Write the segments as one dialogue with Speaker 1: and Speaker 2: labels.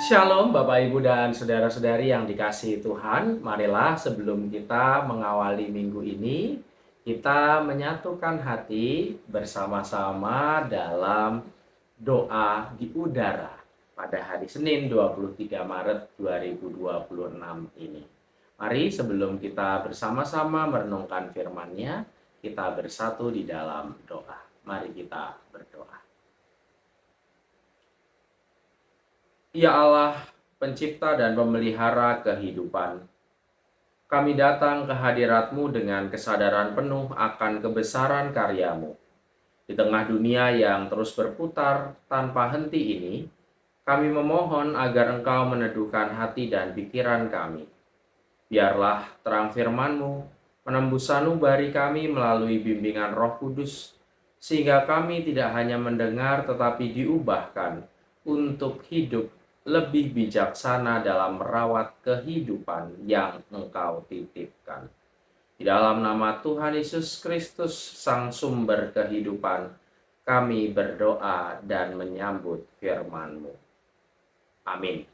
Speaker 1: Shalom Bapak Ibu dan saudara-saudari yang dikasihi Tuhan. Marilah sebelum kita mengawali minggu ini, kita menyatukan hati bersama-sama dalam doa di udara pada hari Senin 23 Maret 2026 ini. Mari sebelum kita bersama-sama merenungkan firman-Nya, kita bersatu di dalam doa. Mari kita berdoa. Ya Allah, pencipta dan pemelihara kehidupan, kami datang ke hadirat-Mu dengan kesadaran penuh akan kebesaran karya-Mu. Di tengah dunia yang terus berputar tanpa henti ini, kami memohon agar Engkau meneduhkan hati dan pikiran kami. Biarlah terang firman-Mu menembus sanubari kami melalui bimbingan Roh Kudus, sehingga kami tidak hanya mendengar tetapi diubahkan untuk hidup lebih bijaksana dalam merawat kehidupan yang Engkau titipkan. Di dalam nama Tuhan Yesus Kristus, Sang Sumber Kehidupan, kami berdoa dan menyambut firman-Mu. Amin.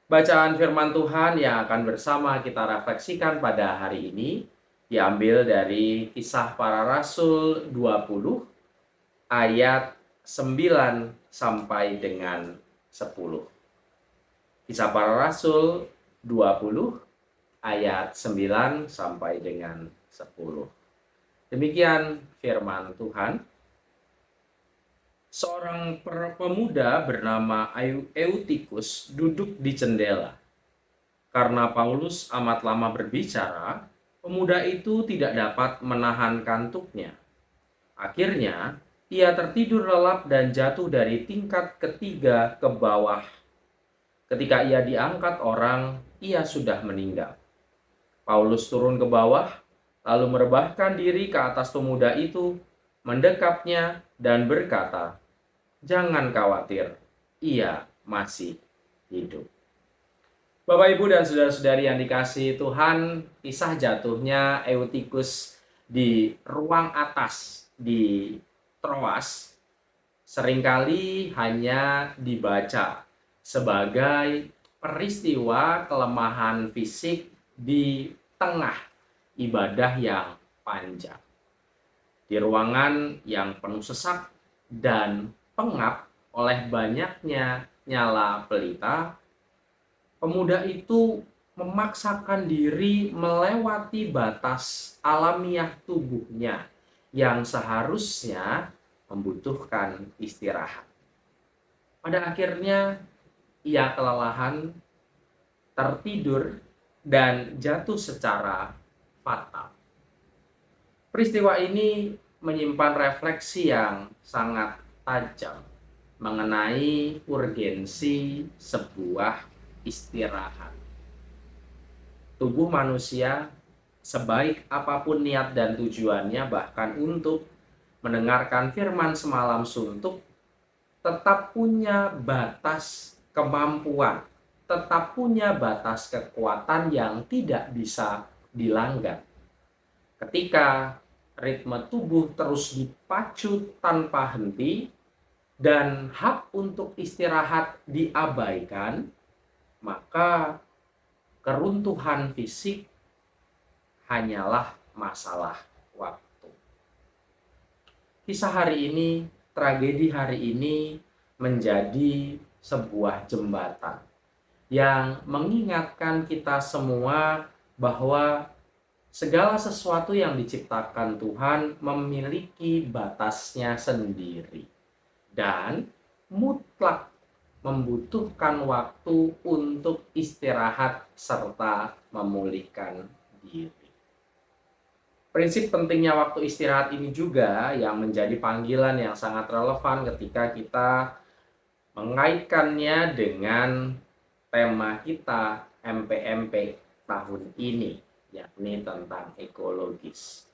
Speaker 1: Bacaan firman Tuhan yang akan bersama kita refleksikan pada hari ini diambil dari Kisah Para Rasul 20 ayat 9 sampai dengan 10. Kisah Para Rasul 20 ayat 9 sampai dengan 10. Demikian firman Tuhan. Seorang pemuda bernama Eutikus duduk di jendela. Karena Paulus amat lama berbicara, pemuda itu tidak dapat menahan kantuknya. Akhirnya, ia tertidur lelap dan jatuh dari tingkat ketiga ke bawah. Ketika ia diangkat orang, ia sudah meninggal. Paulus turun ke bawah, lalu merebahkan diri ke atas pemuda itu, mendekapnya dan berkata, "Jangan khawatir, ia masih hidup." Bapak, Ibu, dan saudara-saudari yang dikasihi Tuhan, kisah jatuhnya Eutikus di ruang atas di Troas seringkali hanya dibaca sebagai peristiwa kelemahan fisik di tengah ibadah yang panjang. Di ruangan yang penuh sesak dan pengap oleh banyaknya nyala pelita, pemuda itu memaksakan diri melewati batas alamiah tubuhnya yang seharusnya membutuhkan istirahat. Pada akhirnya ia kelelahan, tertidur, dan jatuh secara fatal. Peristiwa ini menyimpan refleksi yang sangat tajam mengenai urgensi sebuah istirahat. Tubuh manusia, sebaik apapun niat dan tujuannya, bahkan untuk mendengarkan firman semalam suntuk, tetap punya batas kemampuan, tetap punya batas kekuatan yang tidak bisa dilanggar. Ketika ritme tubuh terus dipacu tanpa henti dan hak untuk istirahat diabaikan, maka keruntuhan fisik hanyalah masalah waktu. Kisah hari ini, tragedi hari ini menjadi sebuah jembatan yang mengingatkan kita semua bahwa segala sesuatu yang diciptakan Tuhan memiliki batasnya sendiri dan mutlak membutuhkan waktu untuk istirahat serta memulihkan diri. Prinsip pentingnya waktu istirahat ini juga yang menjadi panggilan yang sangat relevan ketika kita mengaitkannya dengan tema kita MPMP tahun ini, yakni tentang ekologis.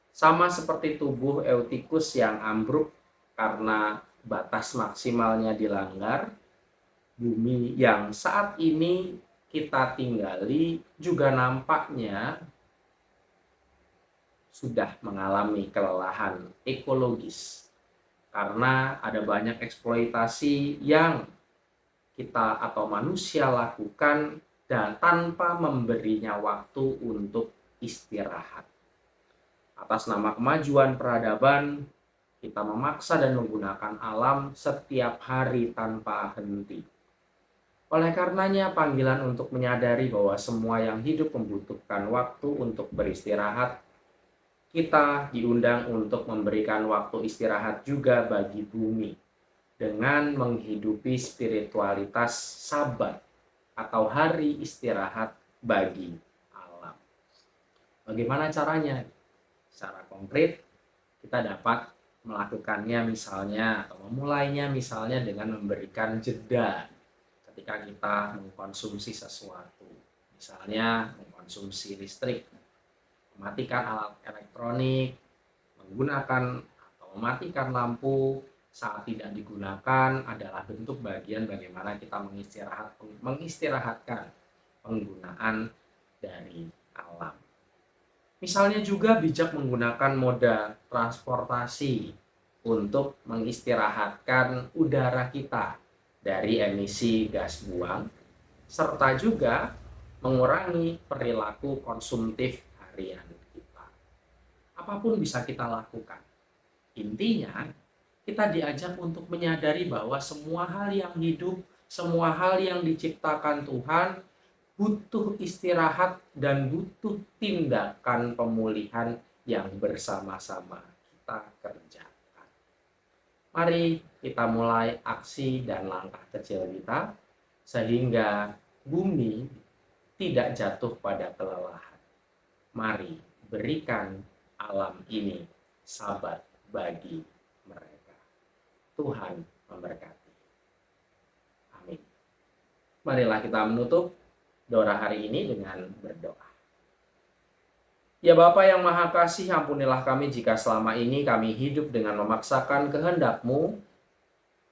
Speaker 1: Sama seperti tubuh Eutikus yang ambruk karena batas maksimalnya dilanggar, bumi yang saat ini kita tinggali juga nampaknya sudah mengalami kelelahan ekologis karena ada banyak eksploitasi yang kita atau manusia lakukan dan tanpa memberinya waktu untuk istirahat. Atas nama kemajuan peradaban, kita memaksa dan menggunakan alam setiap hari tanpa henti. Oleh karenanya, panggilan untuk menyadari bahwa semua yang hidup membutuhkan waktu untuk beristirahat, kita diundang untuk memberikan waktu istirahat juga bagi bumi dengan menghidupi spiritualitas Sabat atau hari istirahat bagi alam. Bagaimana caranya? Secara konkret, kita dapat melakukannya misalnya atau memulainya misalnya dengan memberikan jeda ketika kita mengkonsumsi sesuatu. Misalnya mengkonsumsi listrik, mematikan alat elektronik, menggunakan atau mematikan lampu saat tidak digunakan adalah bentuk bagian bagaimana kita mengistirahatkan penggunaan dari alam. Misalnya juga bijak menggunakan moda transportasi untuk mengistirahatkan udara kita dari emisi gas buang, serta juga mengurangi perilaku konsumtif harian kita. Apapun bisa kita lakukan. Intinya, kita diajak untuk menyadari bahwa semua hal yang hidup, semua hal yang diciptakan Tuhan butuh istirahat dan butuh tindakan pemulihan yang bersama-sama kita kerjakan. Mari kita mulai aksi dan langkah kecil kita sehingga bumi tidak jatuh pada kelelahan. Mari berikan alam ini sabat bagi mereka. Tuhan memberkati. Amin. Marilah kita menutup doa hari ini dengan berdoa. Ya Bapa yang Maha Kasih, ampunilah kami jika selama ini kami hidup dengan memaksakan kehendak-Mu,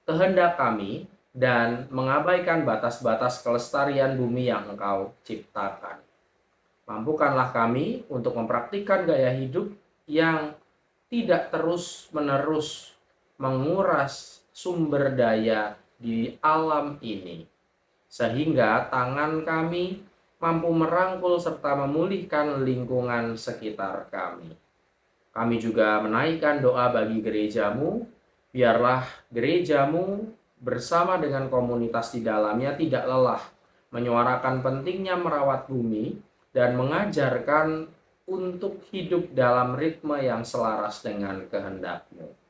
Speaker 1: kehendak kami, dan mengabaikan batas-batas kelestarian bumi yang Engkau ciptakan. Mampukanlah kami untuk mempraktikkan gaya hidup yang tidak terus-menerus menguras sumber daya di alam ini, sehingga tangan kami mampu merangkul serta memulihkan lingkungan sekitar kami. Kami juga menaikkan doa bagi gereja-Mu, biarlah gereja-Mu bersama dengan komunitas di dalamnya tidak lelah menyuarakan pentingnya merawat bumi dan mengajarkan untuk hidup dalam ritme yang selaras dengan kehendak-Mu.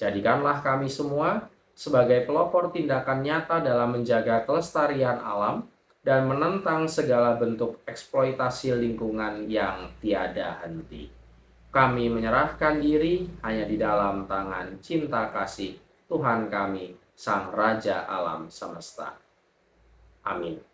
Speaker 1: Jadikanlah kami semua sebagai pelopor tindakan nyata dalam menjaga kelestarian alam dan menentang segala bentuk eksploitasi lingkungan yang tiada henti. Kami menyerahkan diri hanya di dalam tangan cinta kasih Tuhan kami, Sang Raja Alam Semesta. Amin.